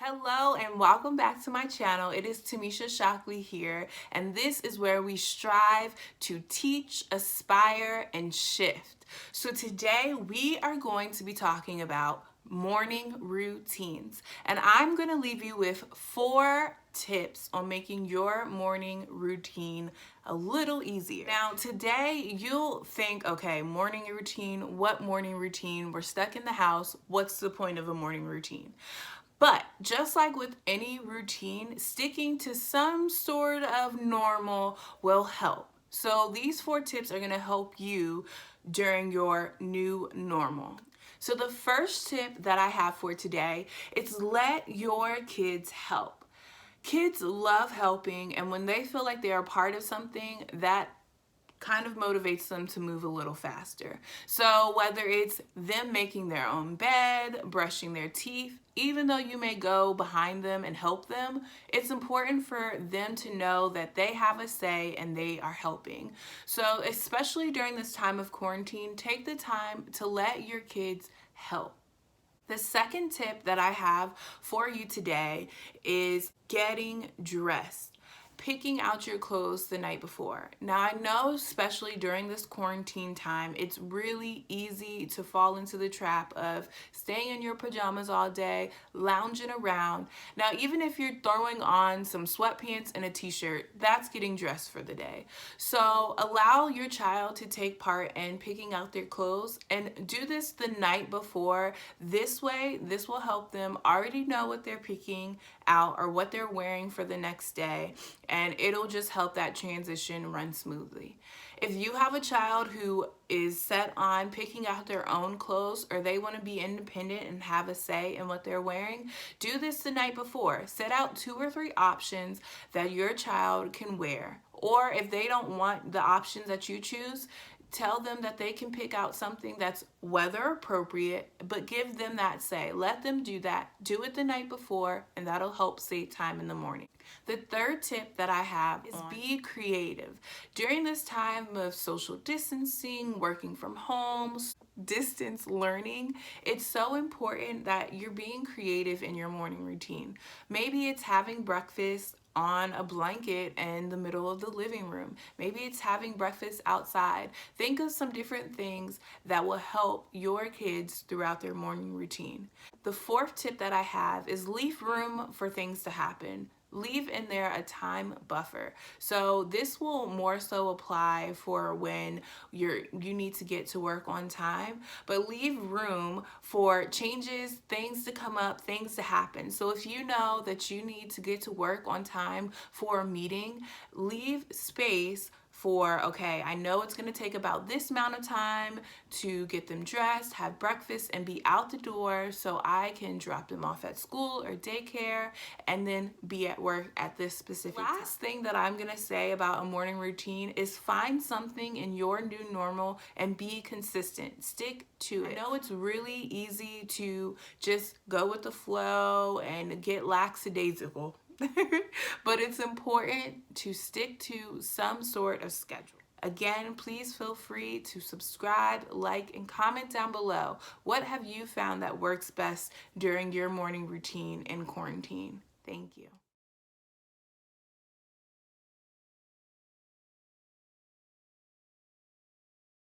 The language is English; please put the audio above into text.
Hello and welcome back to my channel. It is Timmesha Shockley here, and this is where we strive to teach, aspire, and shift. So today we are going to be talking about morning routines, and I'm going to leave you with 4 tips on making your morning routine a little easier. Now today you'll think, okay, morning routine, what morning routine? We're stuck in the house. What's the point of a morning routine? But just like with any routine, sticking to some sort of normal will help. So these 4 tips are going to help you during your new normal. So the first tip that I have for today is let your kids help. Kids love helping, and when they feel like they are part of something, that kind of motivates them to move a little faster. So whether it's them making their own bed, brushing their teeth, even though you may go behind them and help them, it's important for them to know that they have a say and they are helping. So especially during this time of quarantine, take the time to let your kids help. The second tip that I have for you today is getting dressed. Picking out your clothes the night before. Now I know, especially during this quarantine time, it's really easy to fall into the trap of staying in your pajamas all day, lounging around. Now even if you're throwing on some sweatpants and a t-shirt, that's getting dressed for the day. So allow your child to take part in picking out their clothes and do this the night before. This way, this will help them already know what they're picking out or what they're wearing for the next day, and it'll just help that transition run smoothly. If you have a child who is set on picking out their own clothes, or they want to be independent and have a say in what they're wearing, do this the night before. Set out 2 or 3 options that your child can wear. Or if they don't want the options that you choose, tell them that they can pick out something that's weather appropriate, but give them that say. Let them do that. Do it the night before, and that'll help save time in the morning. The third tip that I have is be creative. During this time of social distancing, working from home, distance learning, it's so important that you're being creative in your morning routine. Maybe it's having breakfast on a blanket in the middle of the living room. Maybe it's having breakfast outside. Think of some different things that will help your kids throughout their morning routine. The 4th tip that I have is leave room for things to happen. Leave in there a time buffer. So this will more so apply for when you need to get to work on time, but leave room for changes, things to come up, things to happen. So if you know that you need to get to work on time for a meeting, leave space for, okay, I know it's going to take about this amount of time to get them dressed, have breakfast, and be out the door so I can drop them off at school or daycare and then be at work at this specific time. Last thing that I'm going to say about a morning routine is find something in your new normal and be consistent. Stick to it. I know it's really easy to just go with the flow and get lackadaisical. But it's important to stick to some sort of schedule. Again, please feel free to subscribe, like, and comment down below. What have you found that works best during your morning routine in quarantine? Thank you.